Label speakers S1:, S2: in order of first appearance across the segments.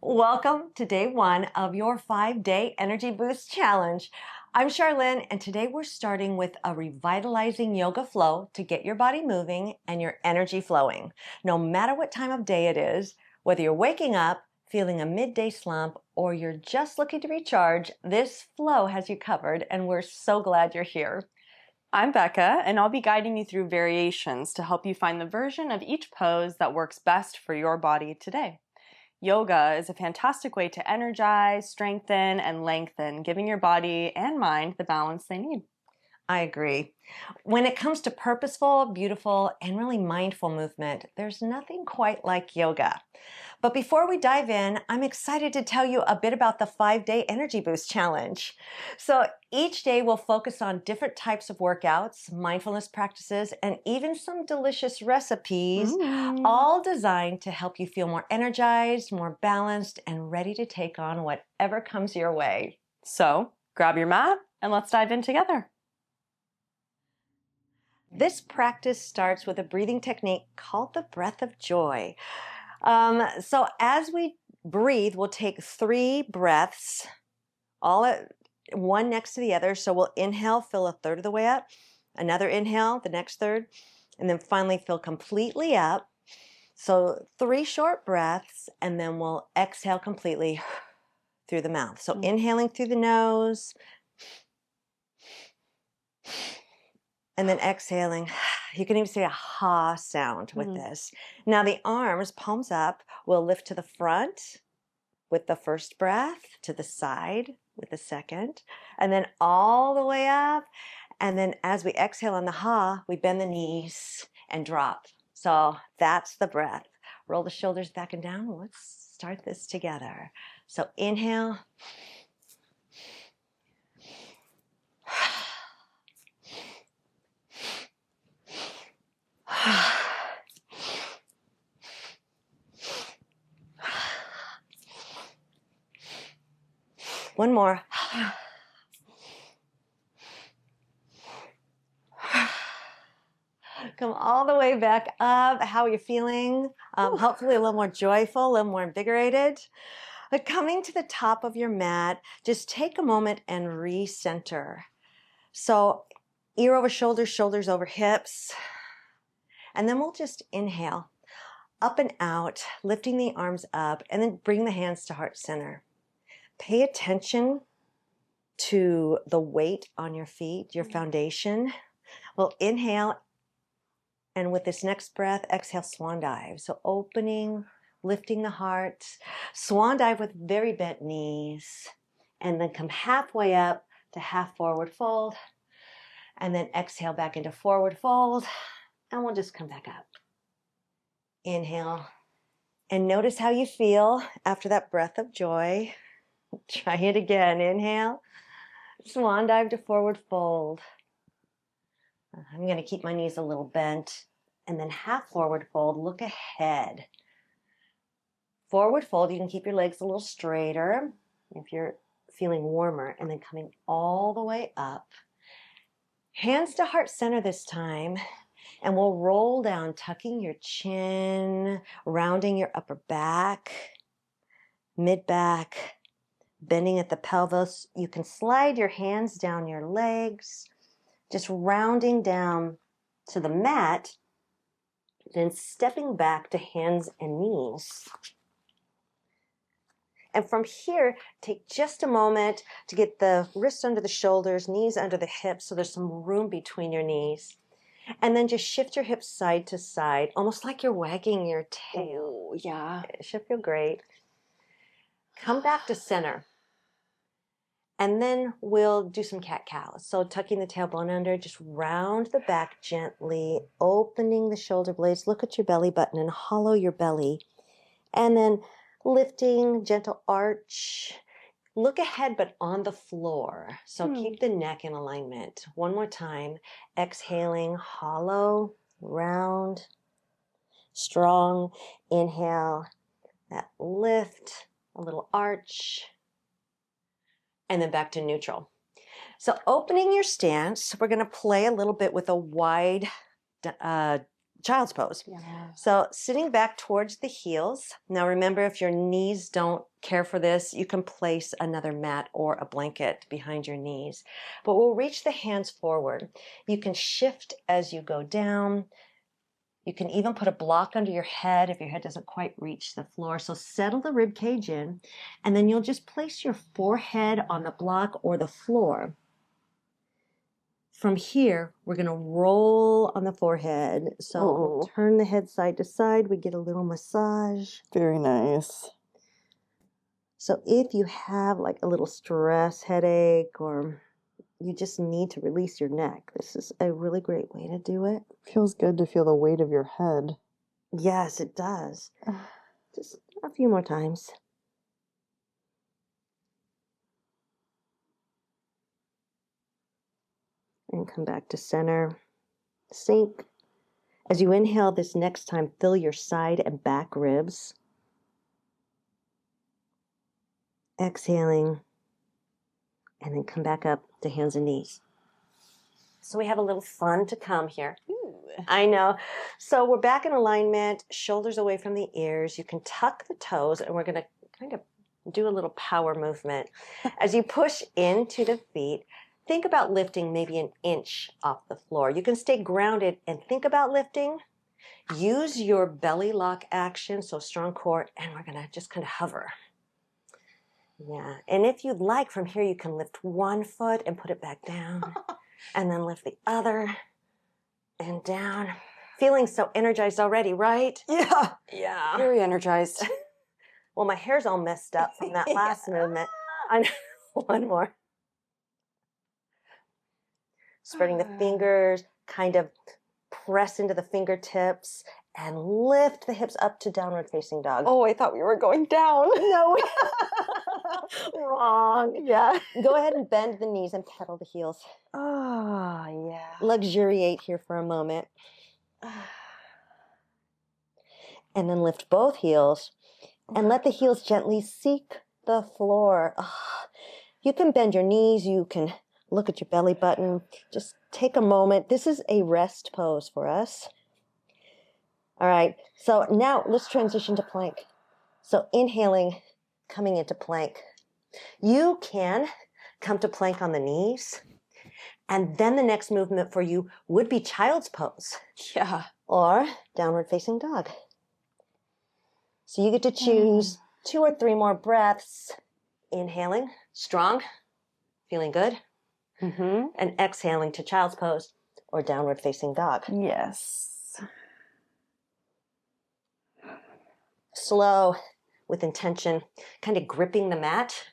S1: Welcome to day one of your 5-day Energy Boost Challenge. I'm Sharlyn, and today we're starting with a revitalizing yoga flow to get your body moving and your energy flowing. No matter what time of day it is, whether you're waking up, feeling a midday slump, or you're just looking to recharge, this flow has you covered, and we're so glad you're here.
S2: I'm Becca, and I'll be guiding you through variations to help you find the version of each pose that works best for your body today. Yoga is a fantastic way to energize, strengthen, and lengthen, giving your body and mind the balance they need.
S1: I agree. When it comes to purposeful, beautiful, and really mindful movement, there's nothing quite like yoga. But before we dive in, I'm excited to tell you a bit about the 5-day Energy Boost Challenge. So each day we'll focus on different types of workouts, mindfulness practices, and even some delicious recipes, all designed to help you feel more energized, more balanced, and ready to take on whatever comes your way.
S2: So grab your mat and let's dive in together.
S1: This practice starts with a breathing technique called the breath of joy. So as we breathe, we'll take 3 breaths, one next to the other. So we'll inhale, fill a third of the way up, another inhale, the next third, and then finally fill completely up. So 3 short breaths, and then we'll exhale completely through the mouth. So inhaling through the nose, and then exhaling. You can even say a ha sound with this. Now the arms, palms up, will lift to the front with the first breath, to the side with the second, and then all the way up. And then as we exhale on the ha, we bend the knees and drop. So that's the breath. Roll the shoulders back and down. Let's start this together. So inhale. One more. Come all the way back up. How are you feeling? Hopefully a little more joyful, a little more invigorated. But coming to the top of your mat, just take a moment and recenter. So ear over shoulders, shoulders over hips. And then we'll just inhale up and out, lifting the arms up, and then bring the hands to heart center. Pay attention to the weight on your feet, your foundation. We'll inhale, and with this next breath, exhale, swan dive. So opening, lifting the heart, swan dive with very bent knees, and then come halfway up to half forward fold, and then exhale back into forward fold, and we'll just come back up. Inhale, and notice how you feel after that breath of joy. Try it again. Inhale, swan dive to forward fold. I'm going to keep my knees a little bent, and then half forward fold, look ahead. Forward fold, you can keep your legs a little straighter if you're feeling warmer, and then coming all the way up. Hands to heart center this time, and we'll roll down, tucking your chin, rounding your upper back, mid-back, bending at the pelvis. You can slide your hands down your legs, just rounding down to the mat, then stepping back to hands and knees. And from here, take just a moment to get the wrists under the shoulders, knees under the hips, so there's some room between your knees. And then just shift your hips side to side, almost like you're wagging your tail.
S2: Oh, yeah.
S1: It should feel great. Come back to center. And then we'll do some cat-cows. So tucking the tailbone under, just round the back gently, opening the shoulder blades. Look at your belly button and hollow your belly. And then lifting, gentle arch. Look ahead, but on the floor. So keep the neck in alignment. One more time. Exhaling, hollow, round, strong. Inhale, that lift, a little arch. And then back to neutral. So opening your stance, we're going to play a little bit with a wide child's pose.
S2: Yeah.
S1: So sitting back towards the heels. Now remember, if your knees don't care for this, you can place another mat or a blanket behind your knees. But we'll reach the hands forward. You can shift as you go down. You can even put a block under your head if your head doesn't quite reach the floor. So settle the rib cage in, and then you'll just place your forehead on the block or the floor. From here, we're going to roll on the forehead. So we'll turn the head side to side. We get a little massage.
S3: Very nice.
S1: So if you have like a little stress headache or you just need to release your neck, this is a really great way to do it.
S3: Feels good to feel the weight of your head.
S1: Yes, it does. Just a few more times. And come back to center. Sink. As you inhale this next time, fill your side and back ribs. Exhaling. And then come back up to hands and knees. So we have a little fun to come here.
S2: Ooh.
S1: I know. So we're back in alignment, shoulders away from the ears. You can tuck the toes, and we're going to kind of do a little power movement. As you push into the feet, think about lifting maybe an inch off the floor. You can stay grounded and think about lifting. Use your belly lock action, so strong core, and we're going to just kind of hover. Yeah, and if you'd like, from here you can lift one foot and put it back down, and then lift the other and down. Feeling so energized already, right?
S2: Yeah.
S1: Yeah.
S2: Very energized.
S1: Well, my hair's all messed up from that last movement. I know. One more. Spreading the fingers, kind of press into the fingertips, and lift the hips up to downward facing dog.
S2: Oh, I thought we were going down.
S1: No. Wrong. Yeah. Go ahead and bend the knees and pedal the heels.
S2: Oh, yeah.
S1: Luxuriate here for a moment. And then lift both heels and let the heels gently seek the floor. You can bend your knees. You can look at your belly button. Just take a moment. This is a rest pose for us. All right. So now let's transition to plank. So inhaling, coming into plank. You can come to plank on the knees. And then the next movement for you would be child's pose.
S2: Yeah.
S1: Or downward facing dog. So you get to choose 2 or 3 more breaths. Inhaling, strong, feeling good.
S2: Mm-hmm.
S1: And exhaling to child's pose or downward facing dog.
S3: Yes.
S1: Slow, with intention, kind of gripping the mat.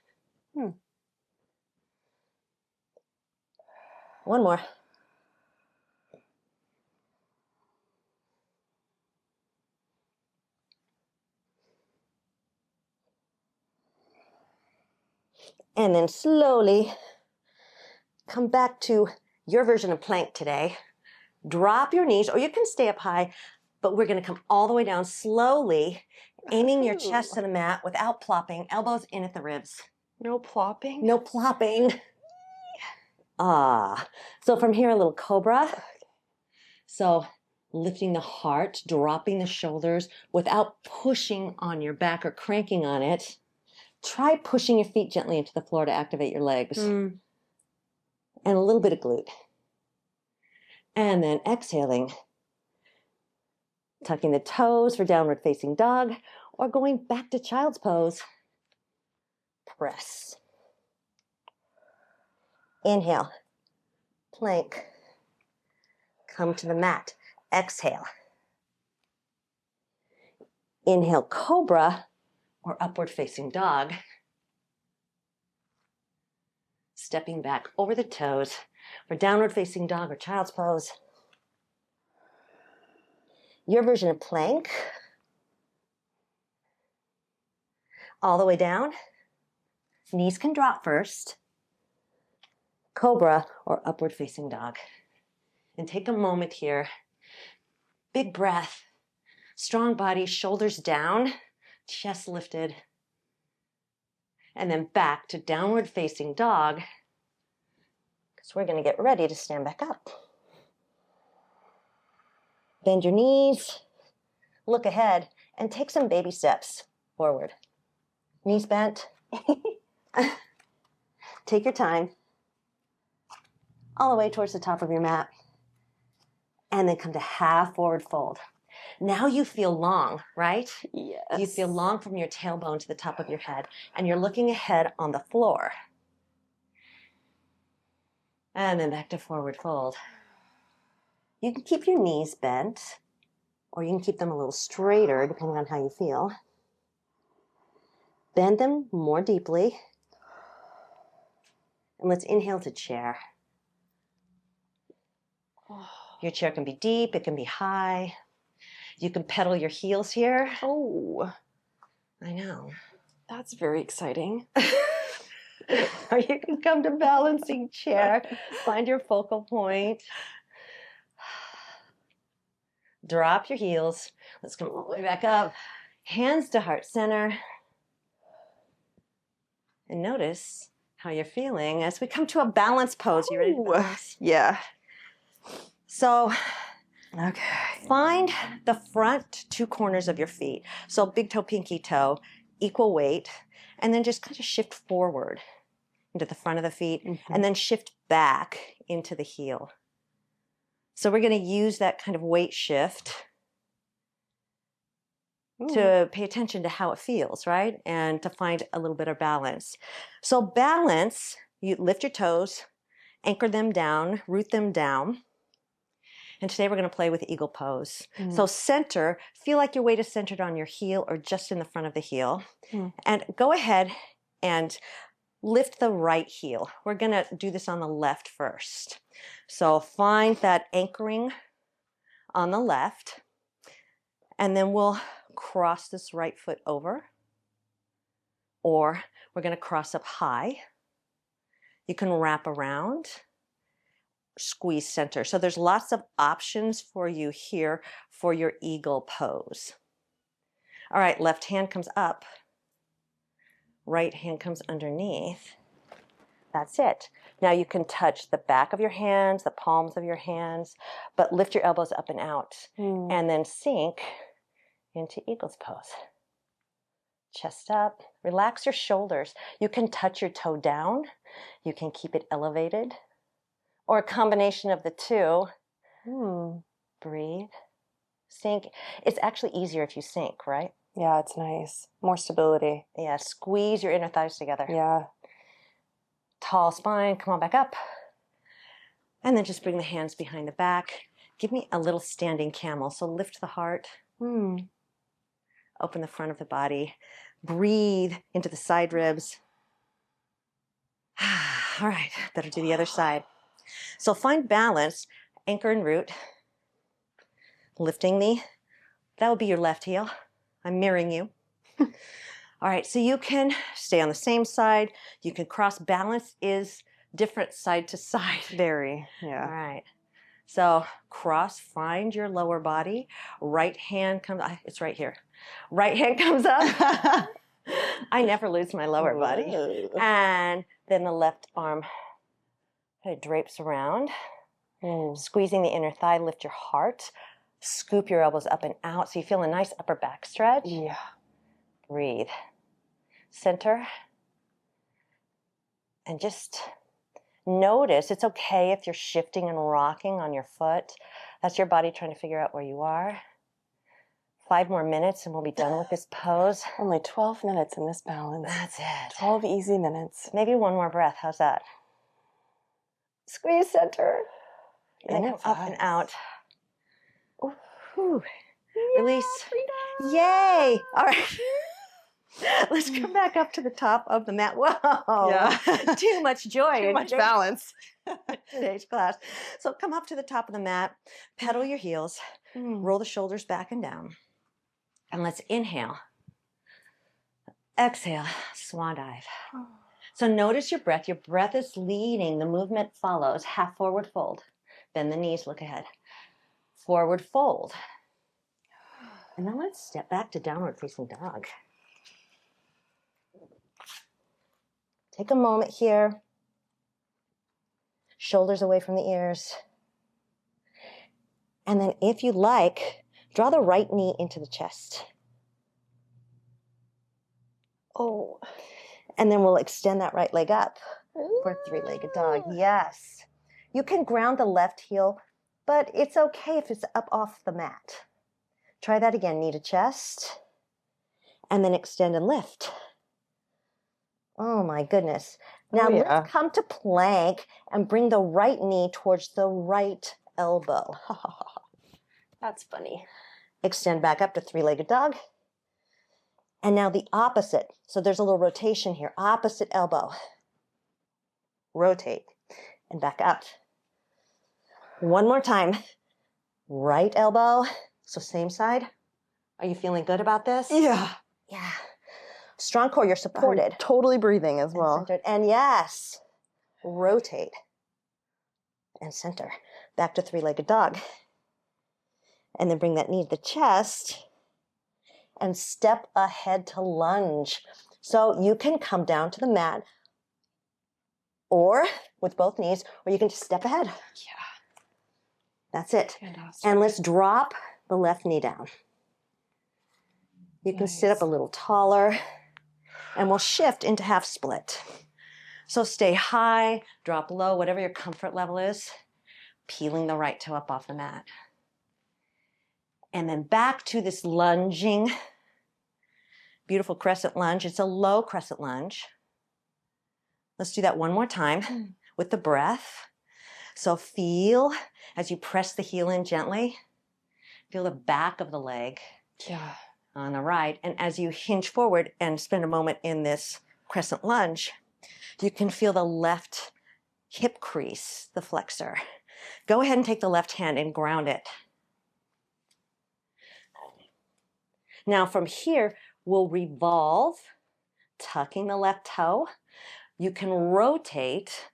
S1: One more. And then slowly come back to your version of plank today. Drop your knees, or you can stay up high, but we're going to come all the way down slowly, aiming your chest to the mat without plopping, elbows in at the ribs.
S2: No plopping?
S1: No plopping. So from here, a little cobra. So lifting the heart, dropping the shoulders without pushing on your back or cranking on it. Try pushing your feet gently into the floor to activate your legs. And a little bit of glute. And then exhaling. Tucking the toes for downward facing dog or going back to child's pose. Press. Inhale. Plank. Come to the mat. Exhale. Inhale, cobra or upward facing dog. Stepping back over the toes for downward facing dog or child's pose. Your version of plank. All the way down. Knees can drop first. Cobra or upward facing dog. And take a moment here. Big breath. Strong body, shoulders down, chest lifted. And then back to downward facing dog. Because we're going to get ready to stand back up. Bend your knees, look ahead, and take some baby steps forward. Knees bent. Take your time. All the way towards the top of your mat. And then come to half forward fold. Now you feel long, right?
S2: Yes.
S1: You feel long from your tailbone to the top of your head. And you're looking ahead on the floor. And then back to forward fold. You can keep your knees bent, or you can keep them a little straighter, depending on how you feel. Bend them more deeply. And let's inhale to chair. Your chair can be deep, it can be high. You can pedal your heels here.
S2: Oh,
S1: I know.
S2: that's very exciting.
S1: Or you can come to balancing chair. Find your focal point. Drop your heels. Let's come all the way back up. Hands to heart center. And notice how you're feeling as we come to a balance pose. You ready to balance?
S2: Yeah.
S1: So
S2: Okay.
S1: find the front two corners of your feet. So big toe, pinky toe, equal weight. And then just kind of shift forward into the front of the feet. And then shift back into the heel. So we're going to use that kind of weight shift to pay attention to how it feels, right? And to find a little bit of balance. So balance, you lift your toes, anchor them down, root them down. And today we're going to play with eagle pose. So center, feel like your weight is centered on your heel or just in the front of the heel. And go ahead and lift the right heel. We're going to do this on the left first. So find that anchoring on the left. And then we'll cross this right foot over. Or we're going to cross up high. You can wrap around. Squeeze center. So there's lots of options for you here for your eagle pose. All right, left hand comes up. Right hand comes underneath. That's it. Now you can touch the back of your hands, the palms of your hands, but lift your elbows up and out. And then sink into eagle's pose. Chest up. Relax your shoulders. You can touch your toe down. You can keep it elevated. Or a combination of the two. Breathe. Sink. It's actually easier if you sink, right?
S2: Yeah, it's nice. More stability.
S1: Yeah, squeeze your inner thighs together.
S2: Yeah.
S1: Tall spine, come on back up. And then just bring the hands behind the back. Give me a little standing camel. So lift the heart. Open the front of the body. Breathe into the side ribs. All right, better do the other side. So find balance, anchor and root. Lifting that would be your left heel. I'm mirroring you. All right, so you can stay on the same side. You can cross. Balance is different side to side.
S2: Very, yeah.
S1: All right. So cross, find your lower body. Right hand comes, it's right here. Right hand comes up. I never lose my lower body. And then the left arm kind of drapes around. Squeezing the inner thigh, lift your heart. Scoop your elbows up and out so you feel a nice upper back stretch.
S2: Yeah.
S1: Breathe. Center. And just notice, it's okay if you're shifting and rocking on your foot. That's your body trying to figure out where you are. 5 more minutes and we'll be done with this pose.
S2: Only 12 minutes in this balance.
S1: That's it.
S2: 12 easy minutes.
S1: Maybe one more breath. How's that? Squeeze center. And then come up and out. Ooh. Yeah, release. Freedom. Yay. All right. Let's come back up to the top of the mat. Whoa.
S2: Yeah.
S1: Too much joy.
S2: Too much balance.
S1: Today's class. So come up to the top of the mat, pedal your heels, roll the shoulders back and down. And let's inhale. Exhale, swan dive. So notice your breath. Your breath is leading. The movement follows. Half forward fold. Bend the knees, look ahead. Forward fold. And then let's step back to downward facing dog. Take a moment here. Shoulders away from the ears. And then if you like, draw the right knee into the chest.
S3: Oh.
S1: And then we'll extend that right leg up for a three-legged dog. Yes. You can ground the left heel, but it's okay if it's up off the mat. Try that again, knee to chest, and then extend and lift. Oh my goodness. Now let's come to plank and bring the right knee towards the right elbow.
S2: That's funny.
S1: Extend back up to three-legged dog. And now the opposite. So there's a little rotation here. Opposite elbow. Rotate and back up. One more time. Right elbow. So same side. Are you feeling good about this?
S3: Yeah.
S1: Yeah. Strong core, you're supported.
S3: I'm totally breathing as well.
S1: And yes, rotate and center. Back to three-legged dog. And then bring that knee to the chest and step ahead to lunge. So you can come down to the mat or with both knees, or you can just step ahead.
S2: Yeah.
S1: That's it.
S2: Fantastic.
S1: And let's drop the left knee down. You can sit up a little taller, and we'll shift into half split. So stay high, drop low, whatever your comfort level is, peeling the right toe up off the mat. And then back to this lunging, beautiful crescent lunge. It's a low crescent lunge. Let's do that one more time with the breath. So feel as you press the heel in gently, feel the back of the leg on the right. And as you hinge forward and spend a moment in this crescent lunge, you can feel the left hip crease, the flexor. Go ahead and take the left hand and ground it. Now from here, we'll revolve, tucking the left toe. You can rotate,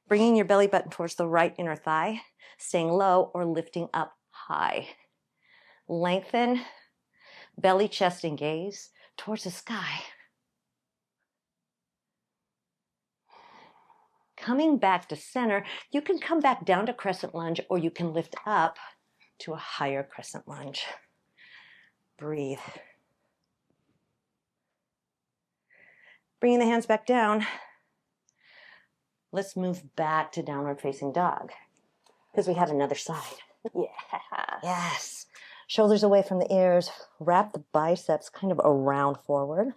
S1: bringing your belly button towards the right inner thigh, staying low or lifting up high. Lengthen, belly, chest, and gaze towards the sky. Coming back to center, you can come back down to crescent lunge or you can lift up to a higher crescent lunge. Breathe. Bringing the hands back down. Let's move back to downward facing dog because we have another side.
S2: Yeah.
S1: Yes. Shoulders away from the ears. Wrap the biceps kind of around forward.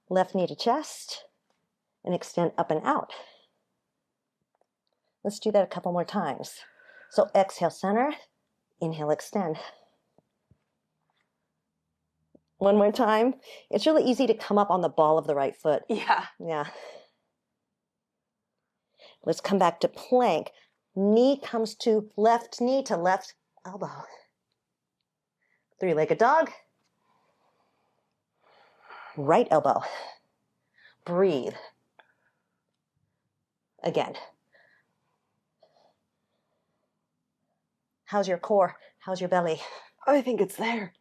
S1: Left knee to chest and extend up and out. Let's do that a couple more times. So exhale, center. Inhale, extend. One more time. It's really easy to come up on the ball of the right foot.
S2: Yeah.
S1: Yeah. Let's come back to plank. Knee comes to left elbow. Three-legged dog. Right elbow. Breathe. Again. How's your core? How's your belly?
S3: I think it's there.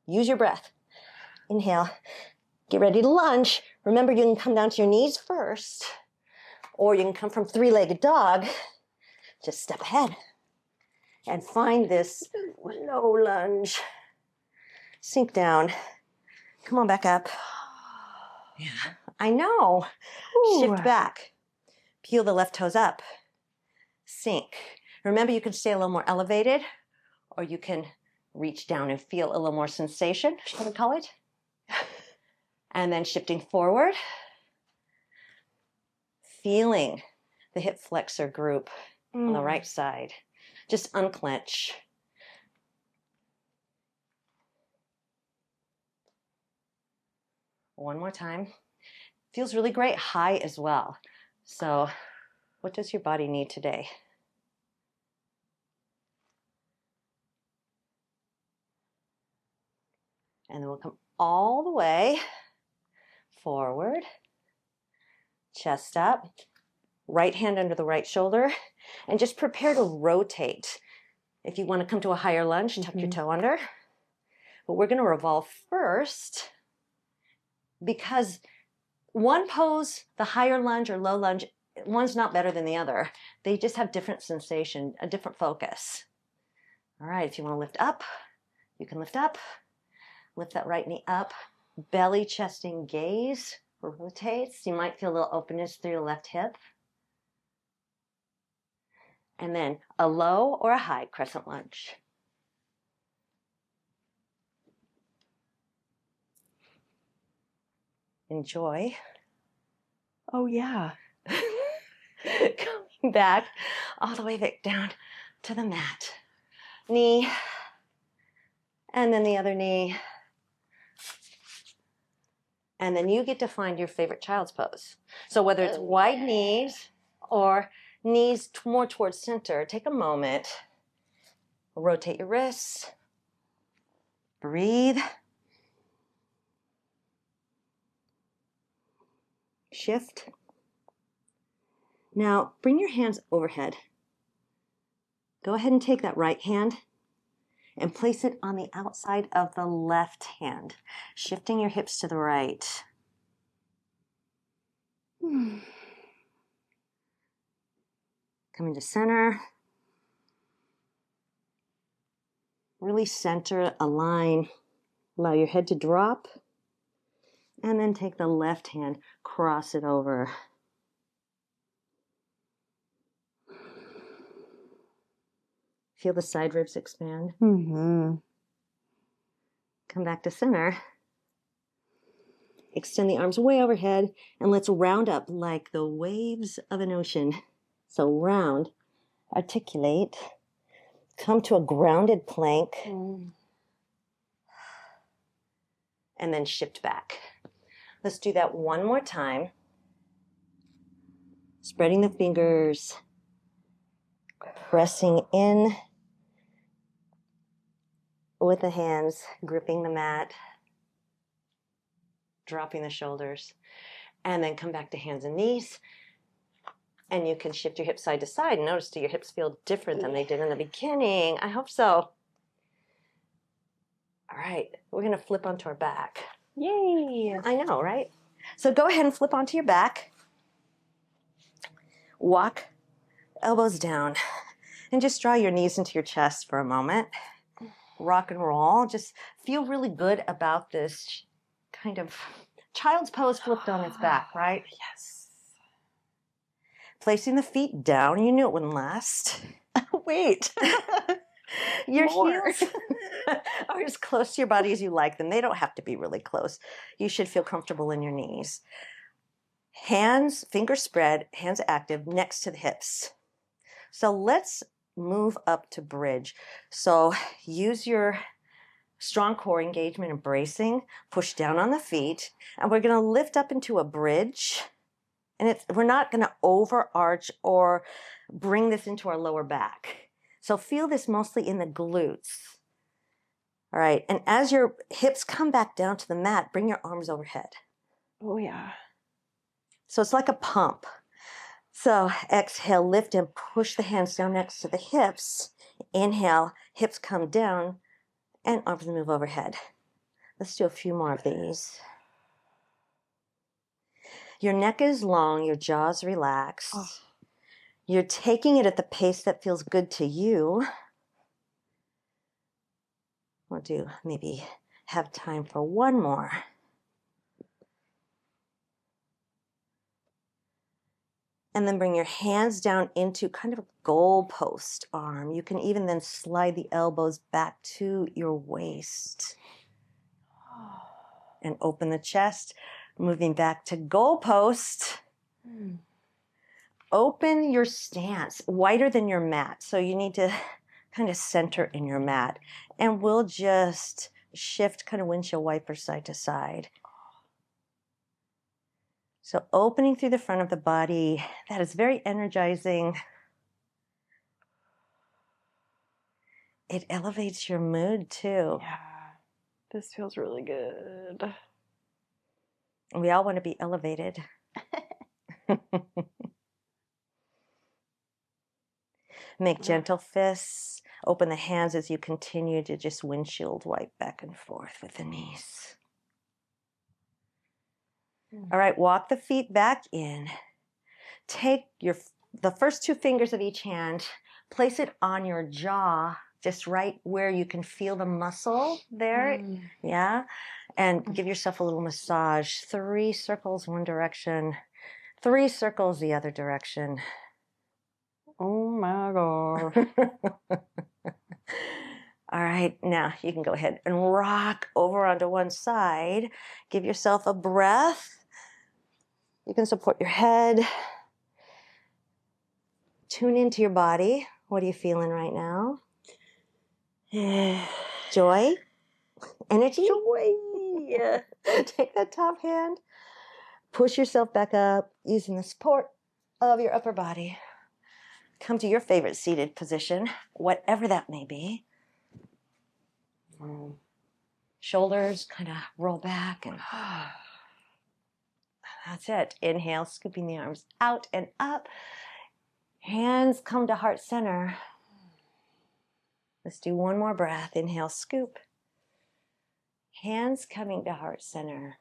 S1: Use your breath. Inhale. Get ready to lunge. Remember, you can come down to your knees first, or you can come from three-legged dog. Just step ahead and find this low lunge. Sink down. Come on back up. Yeah, I know.
S3: Ooh.
S1: Shift back. Peel the left toes up. Sink. Remember, you can stay a little more elevated, or you can reach down and feel a little more sensation, shall we call it? And then shifting forward. Feeling the hip flexor group on the right side. Just unclench. One more time. Feels really great, high as well. So what does your body need today? And then we'll come all the way forward, chest up, right hand under the right shoulder, and just prepare to rotate. If you want to come to a higher lunge, tuck your toe under. But we're going to revolve first. because one pose, the higher lunge or low lunge, one's not better than the other. They just have different sensation, a different focus. All right, if you want to lift up, you can lift up. Lift that right knee up. Belly, chest, and gaze rotates. You might feel a little openness through your left hip. And then a low or a high crescent lunge. Enjoy.
S3: Oh, yeah.
S1: Coming back all the way back down to the mat. Knee, and then the other knee. And then you get to find your favorite child's pose. So whether it's wide knees or knees more towards center, take a moment, rotate your wrists, breathe, shift. Now bring your hands overhead. Go ahead and take that right hand and place it on the outside of the left hand, shifting your hips to the right. Coming to center. Really center, align, allow your head to drop, and then take the left hand, cross it over. Feel the side ribs expand.
S3: Mm-hmm.
S1: Come back to center. Extend the arms way overhead, and let's round up like the waves of an ocean. So round, articulate, come to a grounded plank, and then shift back. Let's do that one more time. Spreading the fingers, pressing in with the hands, gripping the mat, dropping the shoulders, and then come back to hands and knees. And you can shift your hips side to side. Notice, do your hips feel different than they did in the beginning? I hope so. All right, we're going to flip onto our back.
S3: Yay!
S1: I know, right? So go ahead and flip onto your back. Walk elbows down and just draw your knees into your chest for a moment. Rock and roll. Just feel really good about this kind of child's pose flipped on its back, right?
S2: Yes.
S1: Placing the feet down. You knew it wouldn't last.
S3: Wait.
S1: Your
S3: More.
S1: heels are as close to your body as you like them. They don't have to be really close. You should feel comfortable in your knees. Hands, fingers spread, hands active next to the hips. So let's move up to bridge. So use your strong core engagement and bracing. Push down on the feet. And we're going to lift up into a bridge. And we're not going to overarch or bring this into our lower back. So feel this mostly in the glutes. All right. And as your hips come back down to the mat, bring your arms overhead.
S3: Oh, yeah.
S1: So it's like a pump. So exhale, lift and push the hands down next to the hips. Inhale, hips come down and arms move overhead. Let's do a few more of these. Your neck is long, your jaw's relaxed. Oh. You're taking it at the pace that feels good to you. We'll do maybe have time for one more. And then bring your hands down into kind of a goalpost arm. You can even then slide the elbows back to your waist. And open the chest, moving back to goalpost. Open your stance, wider than your mat. So you need to kind of center in your mat. And we'll just shift kind of windshield wiper side to side. So opening through the front of the body, that is very energizing. It elevates your mood too.
S3: Yeah, this feels really good.
S1: We all want to be elevated. Make gentle fists. Open the hands as you continue to just windshield wipe back and forth with the knees. All right, walk the feet back in. Take the first two fingers of each hand, place it on your jaw, just right where you can feel the muscle there. Yeah. And give yourself a little massage. 3 circles one direction, 3 circles the other direction.
S2: Oh my God.
S1: All right, now you can go ahead and rock over onto one side. Give yourself a breath. You can support your head. Tune into your body. What are you feeling right now? Joy? Energy?
S3: Joy.
S1: Take that top hand. Push yourself back up using the support of your upper body. Come to your favorite seated position, whatever that may be. Shoulders kind of roll back and that's it. Inhale, scooping the arms out and up. Hands come to heart center. Let's do one more breath. Inhale, scoop. Hands coming to heart center.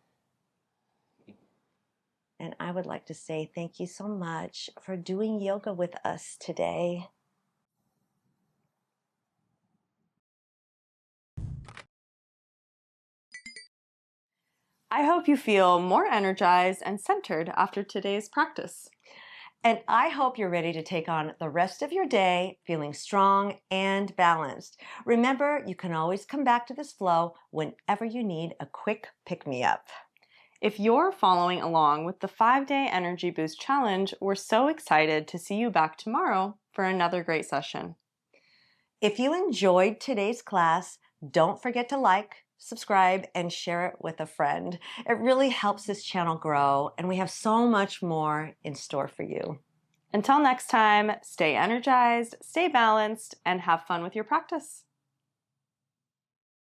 S1: And I would like to say thank you so much for doing yoga with us today.
S2: I hope you feel more energized and centered after today's practice.
S1: And I hope you're ready to take on the rest of your day feeling strong and balanced. Remember, you can always come back to this flow whenever you need a quick pick-me-up.
S2: If you're following along with the 5-day Energy Boost Challenge, we're so excited to see you back tomorrow for another great session.
S1: If you enjoyed today's class, don't forget to like, subscribe, and share it with a friend. It really helps this channel grow, and we have so much more in store for you.
S2: Until next time, stay energized, stay balanced, and have fun with your practice.